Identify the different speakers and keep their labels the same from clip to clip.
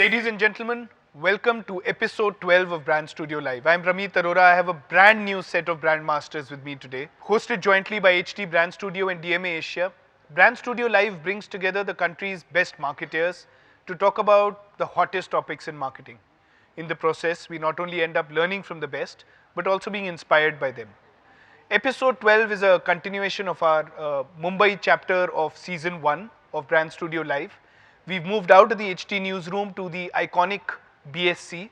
Speaker 1: Ladies and gentlemen, welcome to episode 12 of Brand Studio Live. I'm Rameet Arora. I have a brand new set of brand masters with me today. Hosted jointly by HT Brand Studio and DMA Asia, Brand Studio Live brings together the country's best marketers to talk about the hottest topics in marketing. In the process, we not only end up learning from the best, but also being inspired by them. Episode 12 is a continuation of our Mumbai chapter of season 1 of Brand Studio Live. We've moved out of the HT newsroom to the iconic BSC,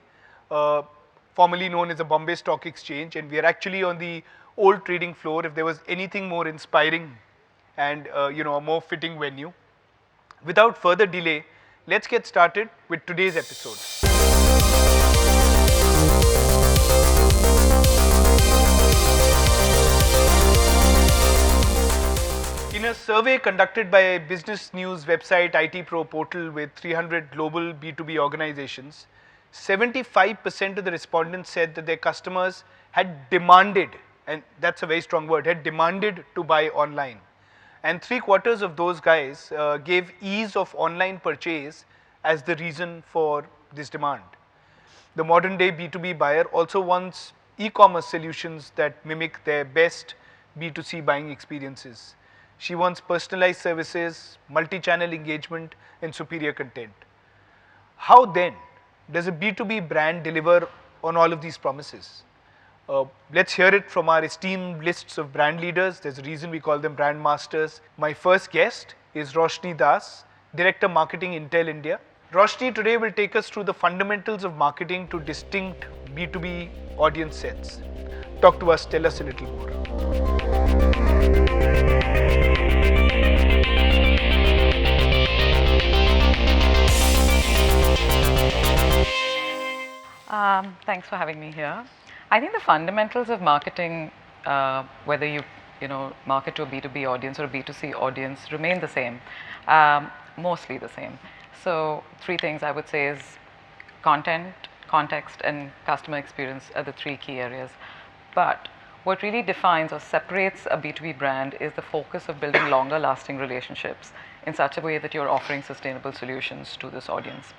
Speaker 1: formerly known as the Bombay Stock Exchange, and we are actually on the old trading floor. If there was anything more inspiring and a more fitting venue. Without further delay, let's get started with today's episode. In a survey conducted by a business news website IT Pro portal with 300 global B2B organizations, 75% of the respondents said that their customers had demanded, and that's a very strong word, had demanded to buy online. And 3/4 of those guys gave ease of online purchase as the reason for this demand. The modern day B2B buyer also wants e-commerce solutions that mimic their best B2C buying experiences. She wants personalized services, multi-channel engagement, and superior content. How then does a B2B brand deliver on all of these promises? Let's hear it from our esteemed lists of brand leaders. There's a reason we call them brand masters. My first guest is Roshni Das, Director Marketing Intel India. Roshni today will take us through the fundamentals of marketing to distinct B2B audience sets. Talk to us, tell us a little more.
Speaker 2: Thanks for having me here. I think the fundamentals of marketing, whether you market to a B2B audience or a B2C audience, remain the same, mostly the same. So 3 things I would say is content, context, and customer experience are the 3 key areas. But what really defines or separates a B2B brand is the focus of building longer lasting relationships in such a way that you're offering sustainable solutions to this audience.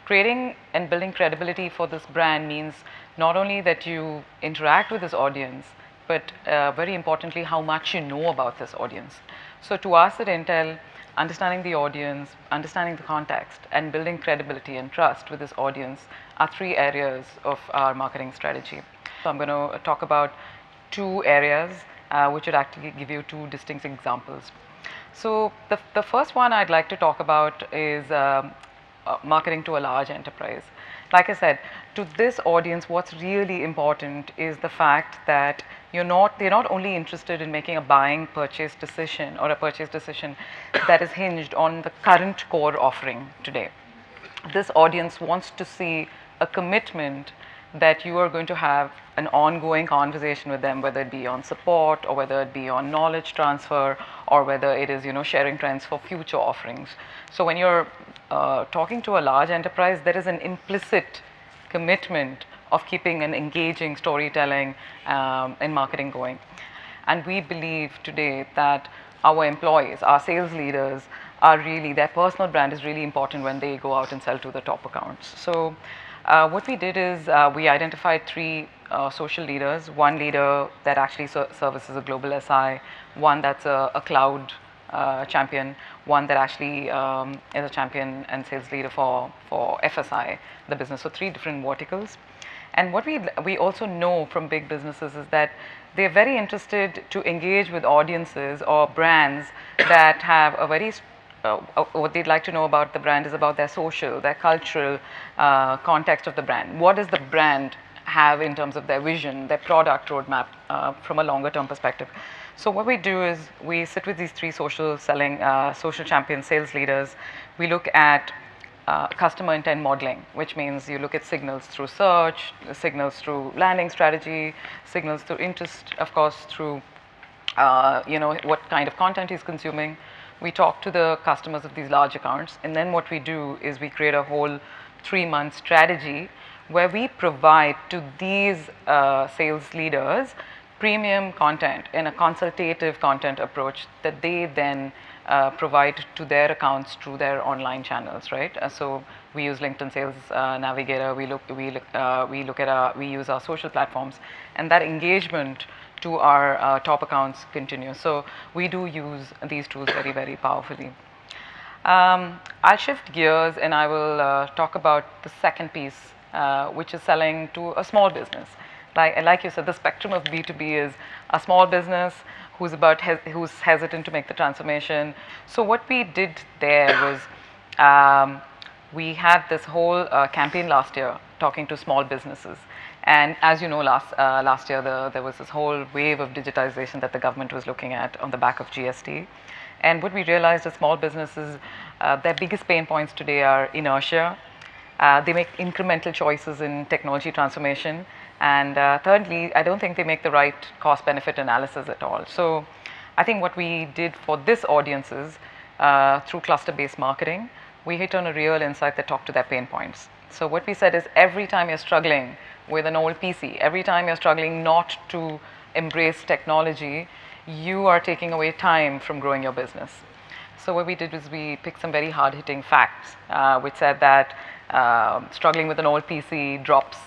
Speaker 2: Creating and building credibility for this brand means not only that you interact with this audience, but very importantly, how much you know about this audience. So to us at Intel, understanding the audience, understanding the context, and building credibility and trust with this audience are 3 areas of our marketing strategy. So I'm going to talk about 2 areas which would actually give you 2 distinct examples. So the first one I'd like to talk about is marketing to a large enterprise. Like I said, to this audience, what's really important is the fact that they're not only interested in making a purchase decision or a purchase decision that is hinged on the current core offering today. This audience wants to see a commitment that you are going to have an ongoing conversation with them, whether it be on support or whether it be on knowledge transfer or whether it is sharing trends for future offerings. So when you're talking to a large enterprise, there is an implicit commitment of keeping an engaging storytelling and marketing going. And we believe today that our employees, our sales leaders are really, their personal brand is really important when they go out and sell to the top accounts. So what we did is we identified 3 social leaders, one leader that actually services a global SI, one that's a cloud champion, one that actually is a champion and sales leader for FSI, the business. So 3 different verticals. And what we also know from big businesses is that they're very interested to engage with audiences or brands that have a very what they'd like to know about the brand is about their social, their cultural context of the brand. What does the brand have in terms of their vision, their product roadmap from a longer term perspective? So what we do is we sit with these 3 social champion sales leaders. We look at customer intent modeling, which means you look at signals through search, signals through landing strategy, signals through interest, of course, through what kind of content he's consuming. We talk to the customers of these large accounts, and then what we do is we create a whole 3-month strategy where we provide to these sales leaders premium content in a consultative content approach that they then provide to their accounts through their online channels, right? So we use LinkedIn Sales Navigator. We use our social platforms, and that engagement to our top accounts continues. So we do use these tools very, very powerfully. I'll shift gears and I will talk about the second piece, which is selling to a small business. Like you said, the spectrum of B2B is a small business who's hesitant to make the transformation. So what we did there was we had this whole campaign last year talking to small businesses. And as you know, last year there was this whole wave of digitization that the government was looking at on the back of GST. And what we realized is small businesses, their biggest pain points today are inertia. They make incremental choices in technology transformation. And thirdly, I don't think they make the right cost-benefit analysis at all. So I think what we did for this audience is through cluster-based marketing, we hit on a real insight that talked to their pain points. So what we said is every time you're struggling with an old PC, every time you're struggling not to embrace technology, you are taking away time from growing your business. So what we did was we picked some very hard-hitting facts, which said that struggling with an old PC drops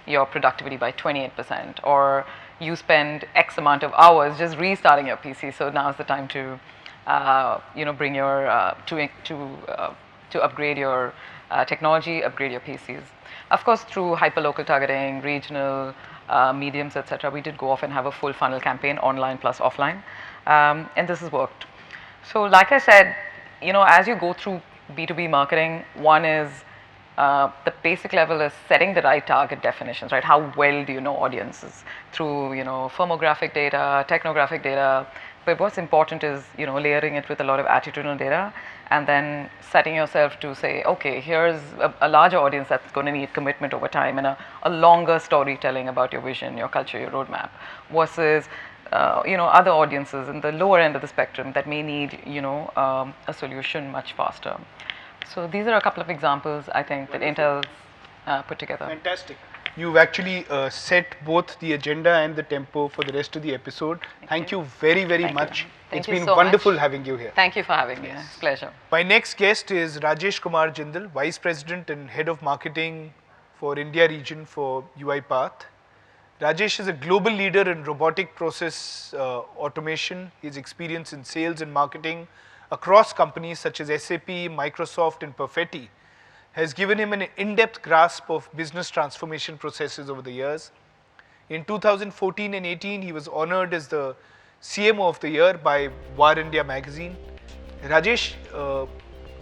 Speaker 2: your productivity by 28%, or you spend X amount of hours just restarting your PC. So now's the time to, bring your to upgrade your technology, upgrade your PCs. Of course, through hyperlocal targeting, regional mediums, etc., we did go off and have a full funnel campaign, online plus offline, and this has worked. So, like I said, as you go through B2B marketing, one is the basic level is setting the right target definitions, right? How well do you know audiences through firmographic data, technographic data. But what's important is layering it with a lot of attitudinal data, and then setting yourself to say, okay, here's a larger audience that's going to need commitment over time, and a longer storytelling about your vision, your culture, your roadmap, versus other audiences in the lower end of the spectrum that may need a solution much faster. So these are a couple of examples I think that Intel's put together.
Speaker 1: Fantastic. You've actually set both the agenda and the tempo for the rest of the episode. Thank you very, very much. It's been wonderful having you here.
Speaker 2: Thank you for having me. It's a pleasure.
Speaker 1: My next guest is Rajesh Kumar Jindal, Vice President and Head of Marketing for India region for UiPath. Rajesh is a global leader in robotic process automation. His experience in sales and marketing across companies such as SAP, Microsoft, and Perfetti has given him an in-depth grasp of business transformation processes over the years. In 2014 and 18, he was honored as the CMO of the Year by War India magazine. Rajesh,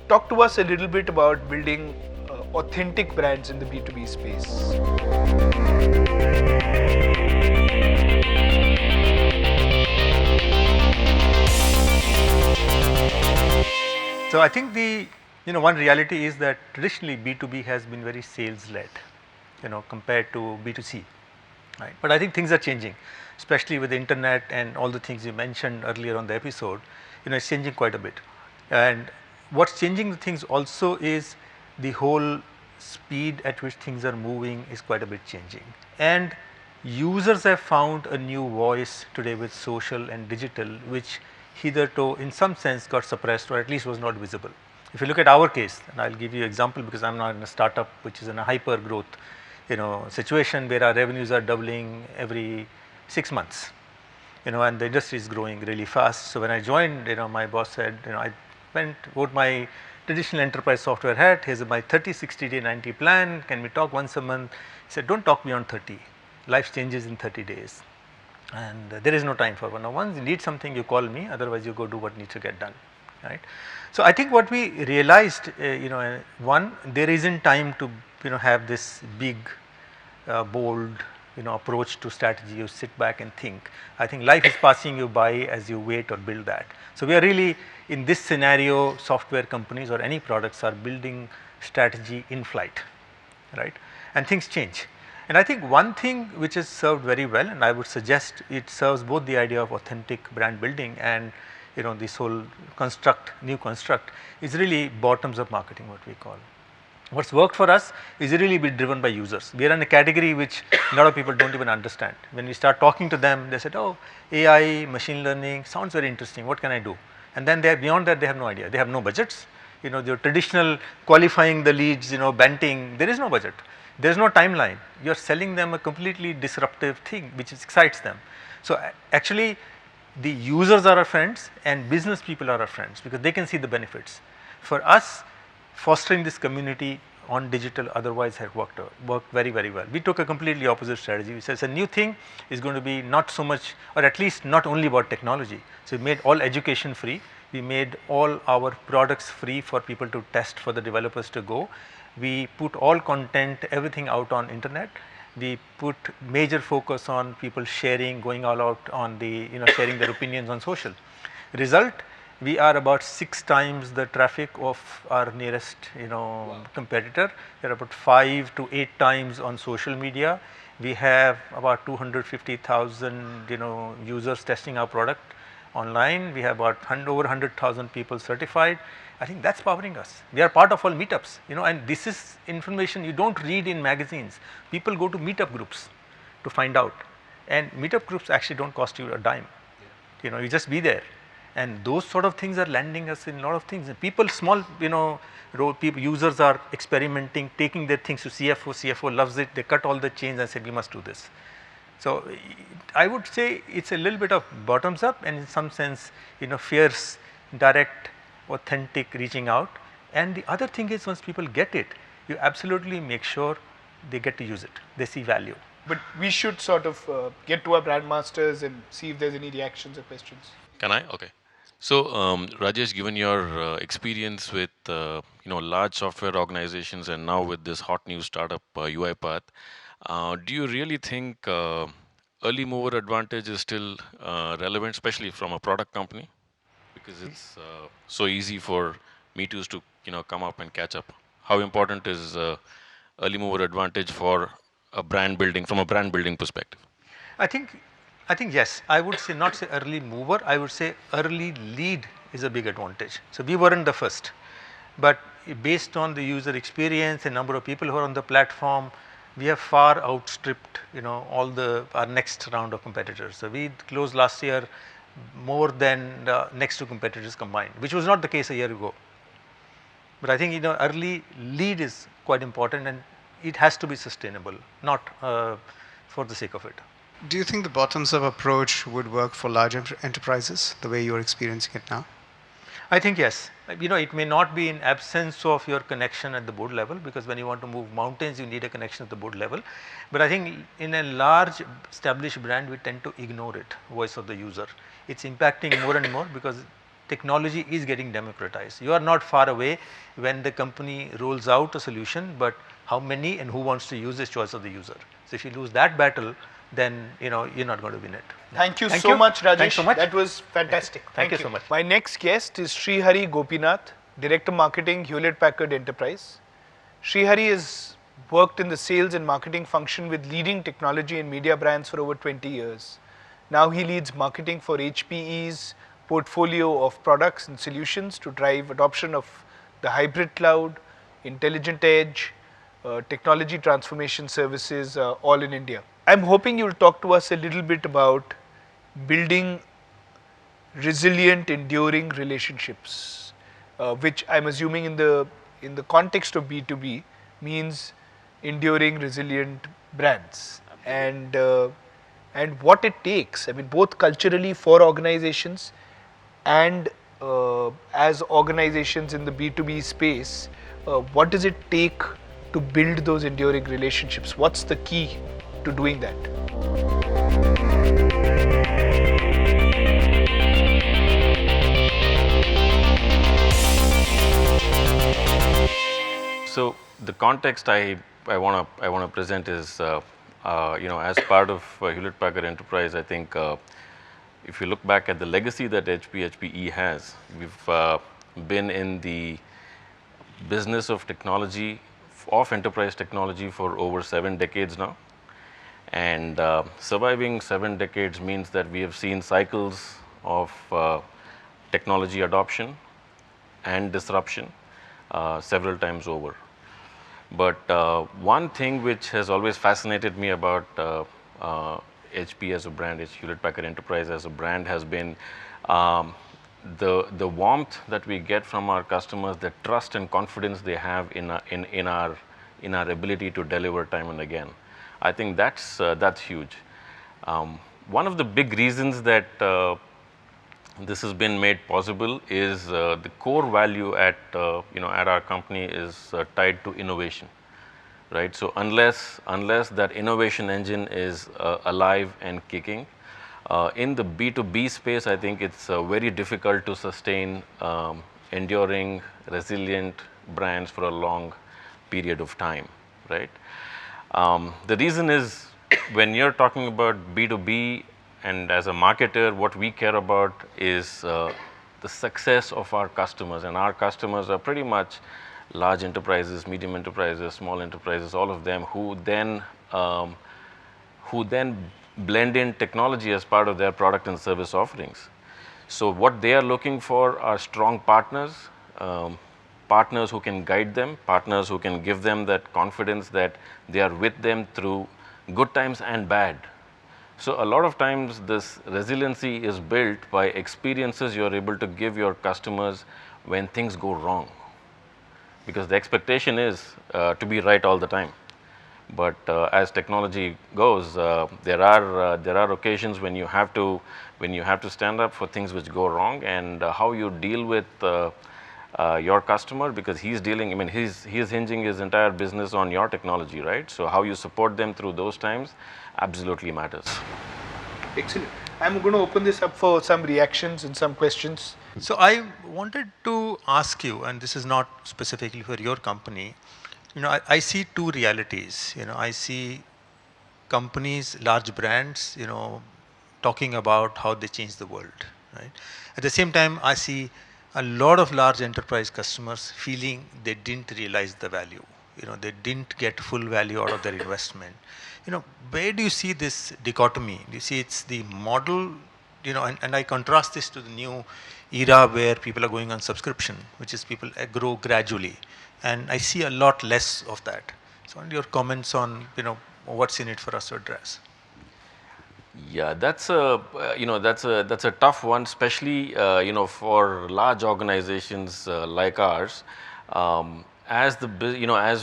Speaker 1: talk to us a little bit about building authentic brands in the B2B space.
Speaker 3: So I think one reality is that traditionally B2B has been very sales-led, compared to B2C, right? But I think things are changing, especially with the internet and all the things you mentioned earlier on the episode. It's changing quite a bit. And what's changing the things also is the whole speed at which things are moving is quite a bit changing. And users have found a new voice today with social and digital, which hitherto in some sense got suppressed or at least was not visible. If you look at our case, and I'll give you an example because I'm not in a startup which is in a hyper growth situation where our revenues are doubling every 6 months, and the industry is growing really fast. So when I joined, my boss said, I wrote my traditional enterprise software hat, here's my 30, 60 day, 90 plan, can we talk once a month? He said, don't talk beyond 30, life changes in 30 days. And there is no time for one-on-ones. You need something, you call me, otherwise you go do what needs to get done, right? So I think what we realized, one, there isn't time to have this big, bold, approach to strategy. You sit back and think. I think life is passing you by as you wait or build that. So we are really in this scenario, software companies or any products are building strategy in flight, right? And things change. And I think one thing which has served very well, and I would suggest it serves both the idea of authentic brand building and this whole new construct is really bottoms up marketing, what we call. What's worked for us is really be driven by users. We are in a category which a lot of people don't even understand. When we start talking to them, they said, oh, AI, machine learning sounds very interesting. What can I do? and then beyond that they have no idea, they have no budgets. The traditional qualifying the leads, banting, there is no budget, there is no timeline. You are selling them a completely disruptive thing which excites them. So actually the users are our friends and business people are our friends because they can see the benefits. For us, fostering this community on digital otherwise had worked very, very well. We took a completely opposite strategy. We said a new thing is going to be not so much, or at least not only about technology. So we made all education free. We made all our products free for people to test, for the developers to go. We put all content, everything out on internet. We put major focus on people sharing, going all out on the, sharing their opinions on social. Result, we are about 6 times the traffic of our nearest, competitor. We are about 5 to 8 times on social media. We have about 250,000, users testing our product online. We have about over 100,000 people certified. I think that's powering us. We are part of all meetups, and this is information you don't read in magazines. People go to meetup groups to find out, and meetup groups actually don't cost you a dime. You just be there, and those sort of things are landing us in a lot of things. And people, small, users are experimenting, taking their things to CFO. CFO loves it. They cut all the chains and said, we must do this. So I would say it's a little bit of bottoms up, and in some sense, fierce, direct, authentic reaching out. And the other thing is, once people get it, you absolutely make sure they get to use it. They see value.
Speaker 1: But we should sort of get to our brand masters and see if there's any reactions or questions.
Speaker 4: Can I? Okay. So, Rajesh, given your experience with large software organizations and now with this hot new startup UiPath, do you really think early mover advantage is still relevant, especially from a product company? Because it's so easy for me too's to come up and catch up. How important is early mover advantage for a brand building, from a brand building perspective?
Speaker 3: I think yes. I would say not say early mover. I would say early lead is a big advantage. So we weren't the first, but based on the user experience and number of people who are on the platform, we have far outstripped all our next round of competitors. So we closed last year more than the next 2 competitors combined, which was not the case a year ago. But I think early lead is quite important, and it has to be sustainable, not for the sake of it.
Speaker 5: Do you think the bottoms-up approach would work for large enterprises, the way you're experiencing it now?
Speaker 3: I think yes. It may not be in absence of your connection at the board level, because when you want to move mountains, you need a connection at the board level. But I think in a large established brand, we tend to ignore it, voice of the user. It's impacting more and more because technology is getting democratized. You are not far away when the company rolls out a solution, but how many and who wants to use is choice of the user. So if you lose that battle, then you're not going to win it.
Speaker 1: Thank you so much, Rajesh.
Speaker 3: Thanks so much.
Speaker 1: That was fantastic.
Speaker 3: Thank you so much.
Speaker 1: My next guest is Srihari Gopinath, Director Marketing, Hewlett Packard Enterprise. Srihari has worked in the sales and marketing function with leading technology and media brands for over 20 years. Now he leads marketing for HPE's portfolio of products and solutions to drive adoption of the hybrid cloud, intelligent edge, technology transformation services, all in India. I'm hoping you'll talk to us a little bit about building resilient, enduring relationships, which I'm assuming in the context of B2B means enduring, resilient brands, and what it takes. I mean, both culturally for organizations and as organizations in the B2B space, what does it take to build those enduring relationships? What's the key to doing that?
Speaker 4: So the context I want to present is as part of Hewlett Packard Enterprise, I think if you look back at the legacy that HPE has, we've been in the business of technology, of enterprise technology, for over 7 decades now. And surviving 7 decades means that we have seen cycles of technology adoption and disruption several times over. But one thing which has always fascinated me about HP as a brand, Hewlett Packard Enterprise as a brand, has been the warmth that we get from our customers, the trust and confidence they have in our ability to deliver time and again. I think that's huge. One of the big reasons that this has been made possible is the core value at at our company is tied to innovation, right? So unless that innovation engine is alive and kicking, in the B2B space, I think it's very difficult to sustain enduring, resilient brands for a long period of time, right? The reason is when you're talking about B2B and as a marketer, what we care about is the success of our customers, and our customers are pretty much large enterprises, medium enterprises, small enterprises, all of them who then blend in technology as part of their product and service offerings. So what they are looking for are strong partners, partners who can guide them, partners who can give them that confidence that they are with them through good times and bad. So a lot of times this resiliency is built by experiences you are able to give your customers when things go wrong, because the expectation is to be right all the time. But as technology goes, there are occasions when you have to stand up for things which go wrong, and how you deal with your customer, because he's dealing. I mean, he's hinging his entire business on your technology, right? So how you support them through those times absolutely matters.
Speaker 1: Excellent. I'm going to open this up for some reactions and some questions.
Speaker 3: So I wanted to ask you, and this is not specifically for your company, I see two realities. I see companies, large brands, talking about how they change the world, right? At the same time, I see a lot of large enterprise customers feeling they didn't realize the value. They didn't get full value out of their investment. Where do you see this dichotomy? Do you see it's the model, and I contrast this to the new era where people are going on subscription, which is people grow gradually. And I see a lot less of that. So your comments on, what's in it for us to address?
Speaker 4: Yeah, that's a tough one, especially for large organizations like ours. As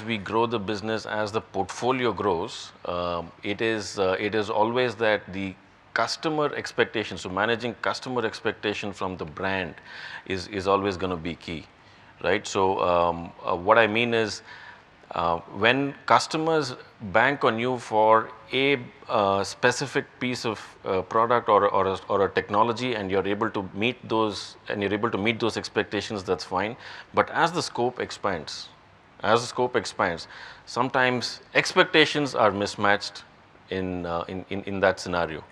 Speaker 4: we grow the business, as the portfolio grows, it is always that the customer expectation. So managing customer expectation from the brand is always going to be key, right? So what I mean is, when customers bank on you for a specific piece of product or a technology, and you're able to meet those expectations, that's fine. But as the scope expands, sometimes expectations are mismatched in that scenario.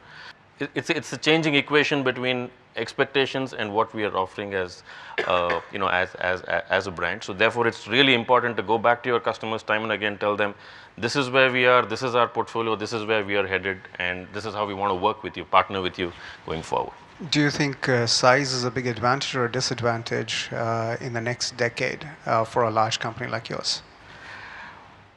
Speaker 4: It's a changing equation between expectations and what we are offering as as a brand. So therefore, it's really important to go back to your customers time and again, tell them this is where we are, this is our portfolio, this is where we are headed, and this is how we want to work with you, partner with you going forward.
Speaker 5: Do you think size is a big advantage or a disadvantage in the next decade for a large company like yours?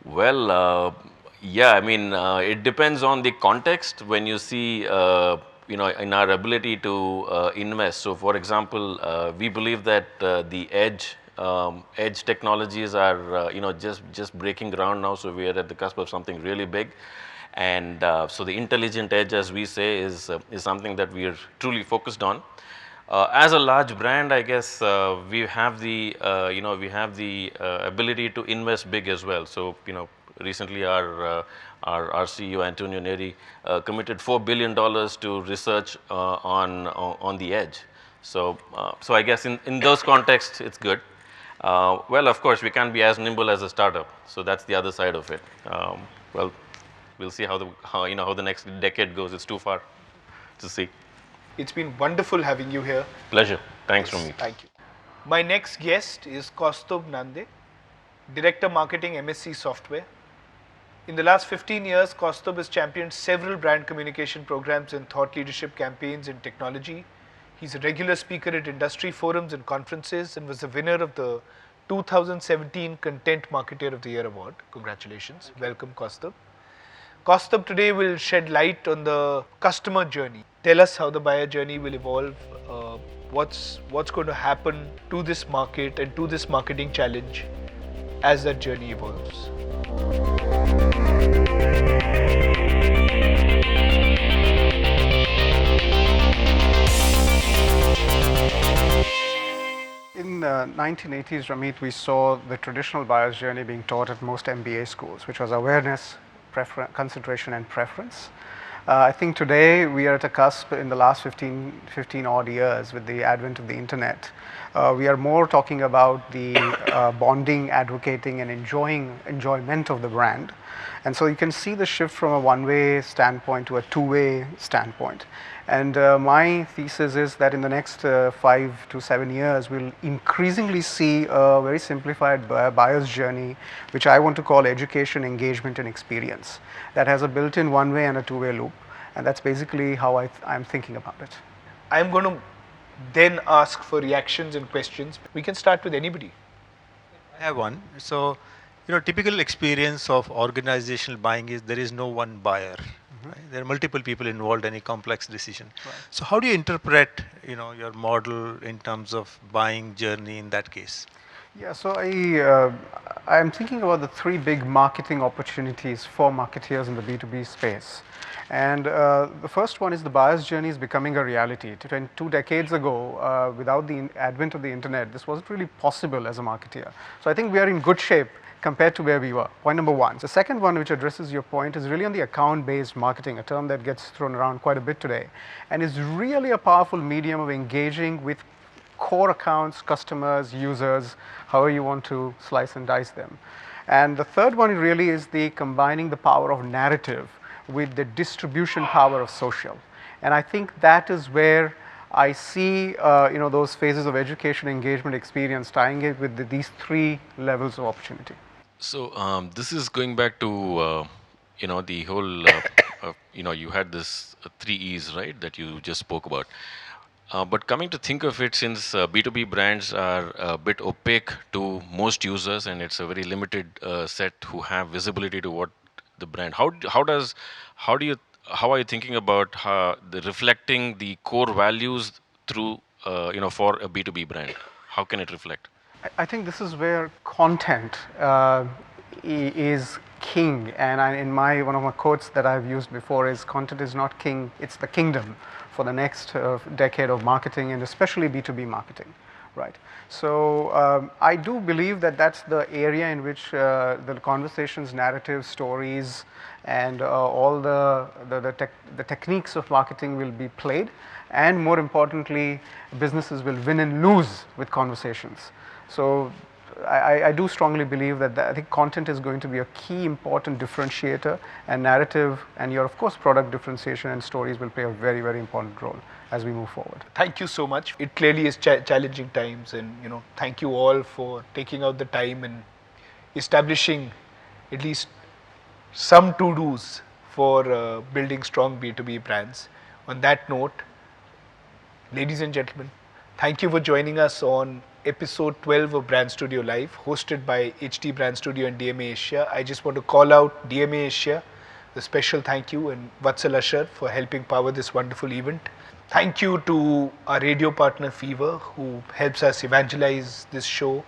Speaker 4: Well, yeah, I mean, it depends on the context. When you see, in our ability to invest. So, for example, we believe that the edge technologies are, just breaking ground now. So we are at the cusp of something really big, and so the intelligent edge, as we say, is something that we are truly focused on. As a large brand, I guess we have the ability to invest big as well. So recently our CEO Antonio Neri committed $4 billion to research on the edge. So I guess in those contexts it's good. Well, of course we can't be as nimble as a startup, so that's the other side of it. Well, we'll see how the next decade goes. It's too far to see.
Speaker 1: It's been wonderful having you here.
Speaker 4: Pleasure. Thanks, Rameet.
Speaker 1: Thank you. My next guest is Kaustubh Nande, Director Marketing, MSC Software. In the last 15 years, Kaustubh has championed several brand communication programs and thought leadership campaigns in technology. He's a regular speaker at industry forums and conferences and was the winner of the 2017 Content Marketer of the Year Award. Congratulations. Welcome, Kaustubh. Kaustubh today will shed light on the customer journey. Tell us how the buyer journey will evolve what's going to happen to this market and to this marketing challenge as that journey evolves.
Speaker 5: In the 1980s, Rameet, we saw the traditional buyer's journey being taught at most MBA schools, which was awareness, consideration, and preference. I think today we are at a cusp in the last 15 odd years with the advent of the internet. We are more talking about the bonding, advocating, and enjoyment of the brand. And so you can see the shift from a one-way standpoint to a two-way standpoint. And my thesis is that in the next 5 to 7 years, we'll increasingly see a very simplified buyer's journey, which I want to call education, engagement, and experience, that has a built-in one-way and a two-way loop. And that's basically how I'm thinking about it.
Speaker 1: I'm going to then ask for reactions and questions. We can start with anybody.
Speaker 3: I have one. So, typical experience of organizational buying is there is no one buyer. Right? There are multiple people involved in a complex decision.
Speaker 5: Right.
Speaker 3: So how do you interpret, your model in terms of buying journey in that case?
Speaker 5: Yeah, so I'm thinking about the 3 big marketing opportunities for marketeers in the B2B space. And the first one is the buyer's journey is becoming a reality. 2 decades ago, without the advent of the internet, this wasn't really possible as a marketeer. So I think we are in good shape compared to where we were. Point number 1. The second one, which addresses your point, is really on the account-based marketing, a term that gets thrown around quite a bit today, and is really a powerful medium of engaging with core accounts, customers, users, however you want to slice and dice them. And the third one really is the combining the power of narrative with the distribution power of social. And I think that is where I see those phases of education, engagement, experience, tying it with these 3 levels of opportunity.
Speaker 4: So this is going back to the whole you had this 3 E's, right, that you just spoke about. But coming to think of it, since B2B brands are a bit opaque to most users, and it's a very limited set who have visibility to what the brand. How are you thinking about the reflecting the core values through for a B2B brand? How can it reflect?
Speaker 5: I think this is where content is king, and one of my quotes that I've used before is, content is not king, it's the kingdom for the next decade of marketing, and especially B2B marketing, right? So I do believe that that's the area in which the conversations, narratives, stories, and all the techniques of marketing will be played, and more importantly, businesses will win and lose with conversations. So I do strongly believe that I think content is going to be a key important differentiator, and narrative and your, of course, product differentiation and stories will play a very, very important role as we move forward.
Speaker 1: Thank you so much. It clearly is challenging times, and thank you all for taking out the time and establishing at least some to-dos for building strong B2B brands. On that note, ladies and gentlemen, thank you for joining us on episode 12 of Brand Studio Live, hosted by HT Brand Studio and DMA Asia. I just want to call out DMA Asia, the special thank you, and Vatsal Ashar for helping power this wonderful event. Thank you to our radio partner Fever, who helps us evangelize this show,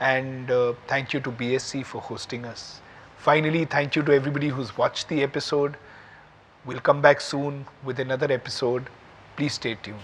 Speaker 1: and thank you to BSC for hosting us. Finally, thank you to everybody who's watched the episode. We'll come back soon with another episode. Please stay tuned.